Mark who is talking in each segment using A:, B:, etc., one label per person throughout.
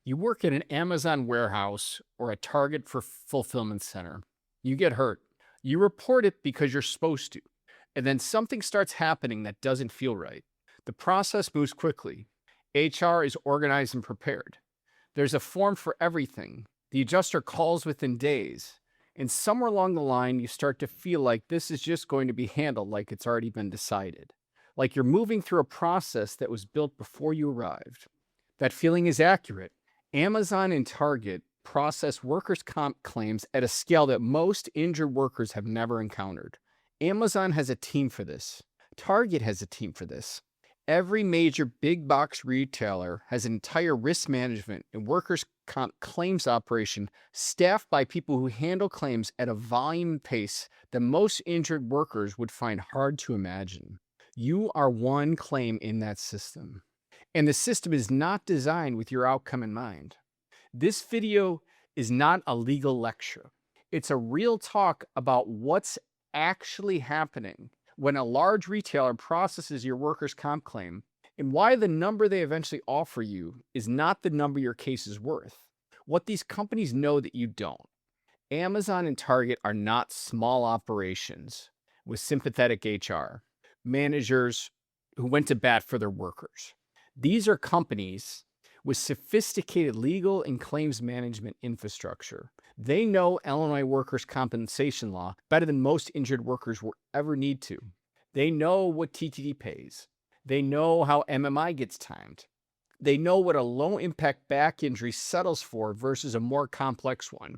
A: You work at an Amazon warehouse or a Target for fulfillment center. You get hurt. You report it because you're supposed to. And then something starts happening that doesn't feel right. The process moves quickly. HR is organized and prepared. There's a form for everything. The adjuster calls within days. And somewhere along the line, you start to feel like this is just going to be handled like it's already been decided. Like you're moving through a process that was built before you arrived. That feeling is accurate. Amazon and Target process workers' comp claims at a scale that most injured workers have never encountered. Amazon has a team for this. Target has a team for this. Every major big box retailer has an entire risk management and workers' comp claims operation staffed by people who handle claims at a volume and pace that most injured workers would find hard to imagine. You are one claim in that system. And the system is not designed with your outcome in mind. This video is not a legal lecture. It's a real talk about what's actually happening when a large retailer processes your workers' comp claim and why the number they eventually offer you is not the number your case is worth. What these companies know that you don't. Amazon and Target are not small operations with sympathetic HR, managers who went to bat for their workers. These are companies with sophisticated legal and claims management infrastructure. They know Illinois workers' compensation law better than most injured workers will ever need to. They know what TTD pays. They know how MMI gets timed. They know what a low impact back injury settles for versus a more complex one.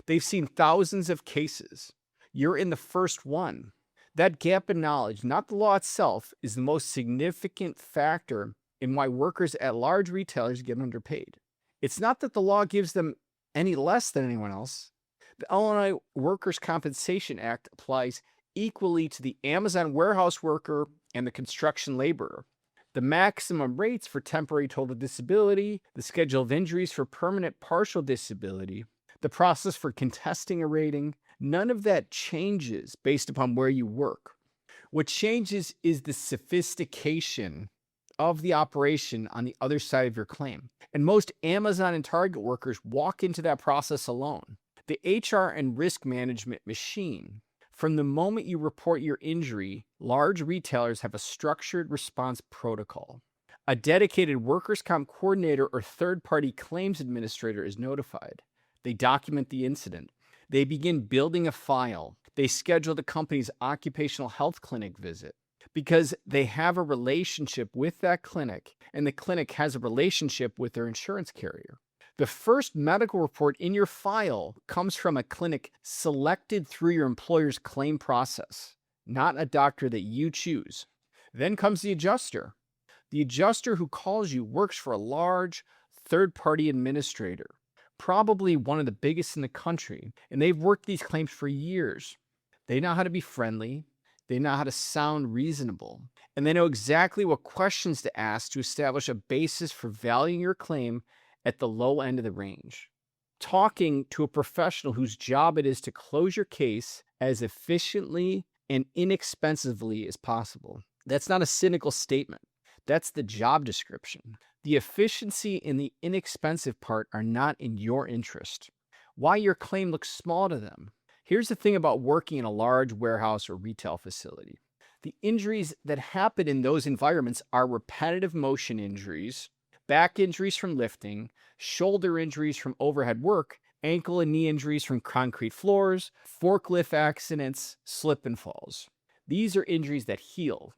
A: They've seen thousands of cases. You're in the first one. That gap in knowledge, not the law itself, is the most significant factor in why workers at large retailers get underpaid. It's not that the law gives them any less than anyone else. The Illinois Workers' Compensation Act applies equally to the Amazon warehouse worker and the construction laborer. The maximum rates for temporary total disability, the schedule of injuries for permanent partial disability, the process for contesting a rating, none of that changes based upon where you work. What changes is the sophistication of the operation on the other side of your claim. And most Amazon and Target workers walk into that process alone. The HR and risk management machine. From the moment you report your injury, large retailers have a structured response protocol. A dedicated workers' comp coordinator or third-party claims administrator is notified. They document the incident. They begin building a file. They schedule the company's occupational health clinic visit, because they have a relationship with that clinic and the clinic has a relationship with their insurance carrier. The first medical report in your file comes from a clinic selected through your employer's claim process, not a doctor that you choose. Then comes the adjuster. The adjuster who calls you works for a large third-party administrator, probably one of the biggest in the country, and they've worked these claims for years. They know how to be friendly. They know how to sound reasonable, and they know exactly what questions to ask to establish a basis for valuing your claim at the low end of the range. Talking to a professional whose job it is to close your case as efficiently and inexpensively as possible. That's not a cynical statement. That's the job description. The efficiency and the inexpensive part are not in your interest. Why your claim looks small to them. Here's the thing about working in a large warehouse or retail facility. The injuries that happen in those environments are repetitive motion injuries, back injuries from lifting, shoulder injuries from overhead work, ankle and knee injuries from concrete floors, forklift accidents, slip and falls. These are injuries that heal.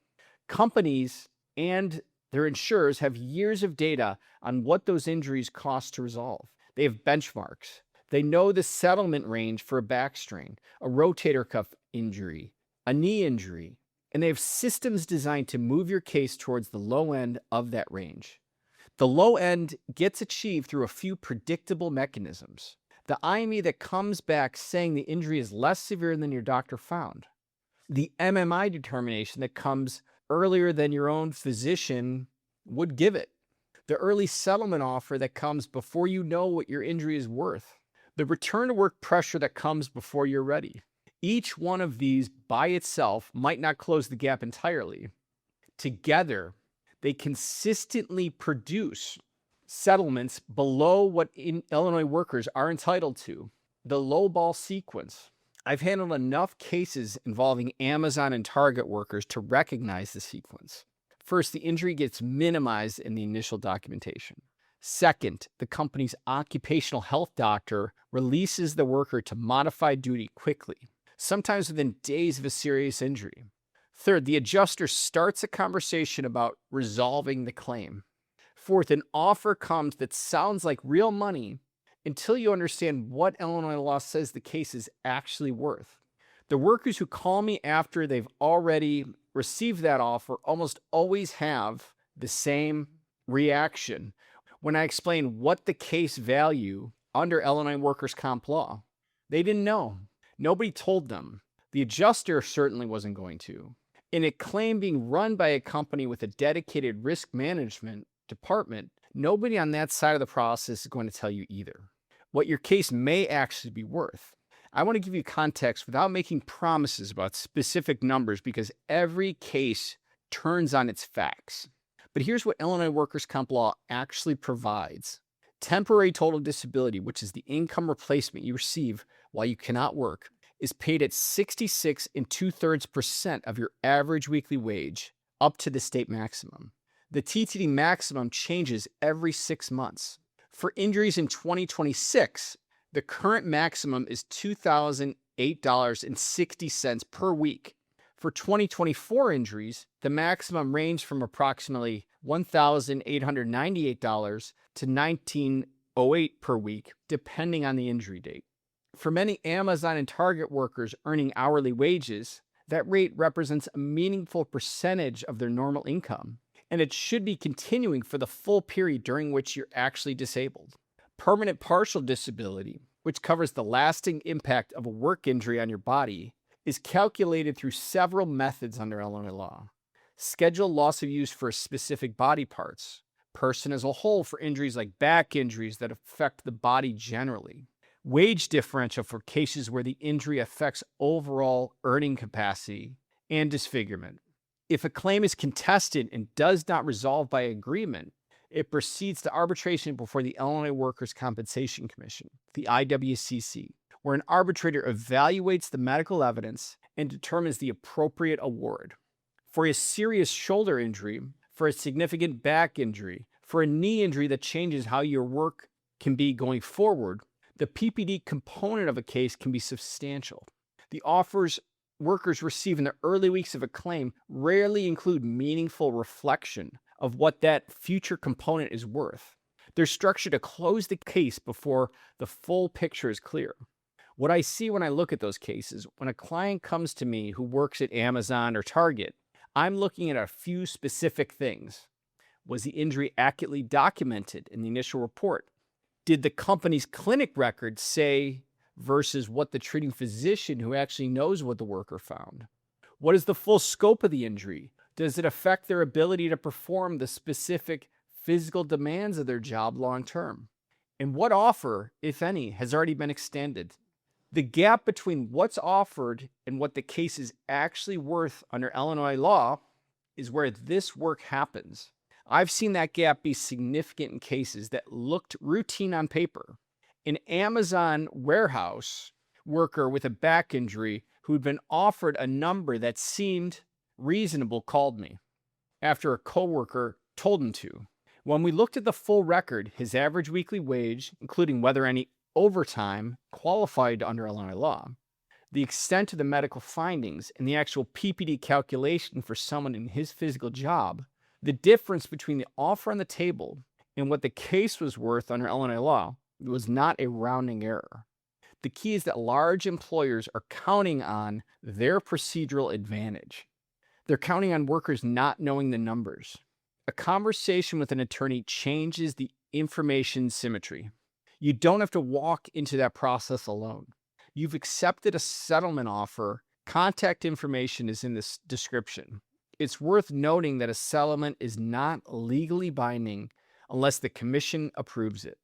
A: Companies and their insurers have years of data on what those injuries cost to resolve. They have benchmarks. They know the settlement range for a back strain, a rotator cuff injury, a knee injury, and they have systems designed to move your case towards the low end of that range. The low end gets achieved through a few predictable mechanisms. The IME that comes back saying the injury is less severe than your doctor found. The MMI determination that comes earlier than your own physician would give it. The early settlement offer that comes before you know what your injury is worth. The return to work pressure that comes before you're ready. Each one of these by itself might not close the gap entirely. Together, they consistently produce settlements below what Illinois workers are entitled to, the Lowball Sequence. I've handled enough cases involving Amazon and Target workers to recognize the sequence. First, the injury gets minimized in the initial documentation. Second, the company's occupational health doctor releases the worker to modified duty quickly, sometimes within days of a serious injury. Third, the adjuster starts a conversation about resolving the claim. Fourth, an offer comes that sounds like real money until you understand what Illinois law says the case is actually worth. The workers who call me after they've already received that offer almost always have the same reaction when I explain what the case value under Illinois workers' comp law. They didn't know. Nobody told them. The adjuster certainly wasn't going to. In a claim being run by a company with a dedicated risk management department, nobody on that side of the process is going to tell you either what your case may actually be worth. I want to give you context without making promises about specific numbers because every case turns on its facts. But here's what Illinois workers' comp law actually provides. Temporary total disability, which is the income replacement you receive while you cannot work, is paid at 66 2/3% of your average weekly wage up to the state maximum. The TTD maximum changes every 6 months. For injuries in 2026, the current maximum is $2,008.60 per week. For 2024 injuries, the maximum ranged from approximately $1,898 to $1,908 per week, depending on the injury date. For many Amazon and Target workers earning hourly wages, that rate represents a meaningful percentage of their normal income, and it should be continuing for the full period during which you're actually disabled. Permanent partial disability, which covers the lasting impact of a work injury on your body, is calculated through several methods under Illinois law. Scheduled loss of use for specific body parts, person as a whole for injuries like back injuries that affect the body generally, wage differential for cases where the injury affects overall earning capacity, and disfigurement. If a claim is contested and does not resolve by agreement, it proceeds to arbitration before the Illinois Workers' Compensation Commission, the IWCC, where an arbitrator evaluates the medical evidence and determines the appropriate award. For a serious shoulder injury, for a significant back injury, for a knee injury that changes how your work can be going forward, the PPD component of a case can be substantial. The offers workers receive in the early weeks of a claim rarely include meaningful reflection of what that future component is worth. They're structured to close the case before the full picture is clear. What I see when I look at those cases, when a client comes to me who works at Amazon or Target, I'm looking at a few specific things. Was the injury accurately documented in the initial report? Did the company's clinic record say versus what the treating physician who actually knows what the worker found? What is the full scope of the injury? Does it affect their ability to perform the specific physical demands of their job long term? And what offer, if any, has already been extended? The gap between what's offered and what the case is actually worth under Illinois law is where this work happens. I've seen that gap be significant in cases that looked routine on paper. An Amazon warehouse worker with a back injury who'd been offered a number that seemed reasonable called me after a coworker told him to. When we looked at the full record, his average weekly wage, including whether any overtime qualified under Illinois law, the extent of the medical findings, and the actual PPD calculation for someone in his physical job, the difference between the offer on the table and what the case was worth under Illinois law was not a rounding error. The key is that large employers are counting on their procedural advantage. They're counting on workers not knowing the numbers. A conversation with an attorney changes the information symmetry. You don't have to walk into that process alone. You've accepted a settlement offer. Contact information is in this description. It's worth noting that a settlement is not legally binding unless the commission approves it.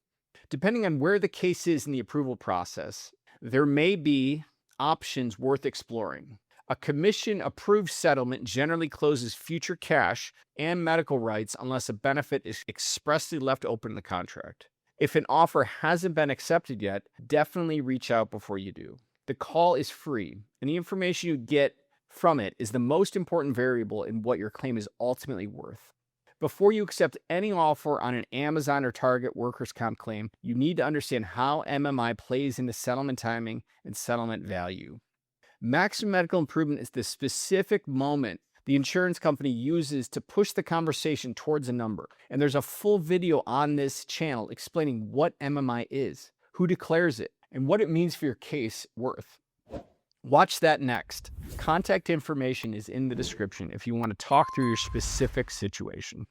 A: Depending on where the case is in the approval process, there may be options worth exploring. A commission-approved settlement generally closes future cash and medical rights unless a benefit is expressly left open in the contract. If an offer hasn't been accepted yet, definitely reach out before you do. The call is free, and the information you get from it is the most important variable in what your claim is ultimately worth. Before you accept any offer on an Amazon or Target workers' comp claim, you need to understand how MMI plays into settlement timing and settlement value. Maximum medical improvement is the specific moment the insurance company uses to push the conversation towards a number. And there's a full video on this channel explaining what MMI is, who declares it, and what it means for your case worth. Watch that next. Contact information is in the description if you want to talk through your specific situation.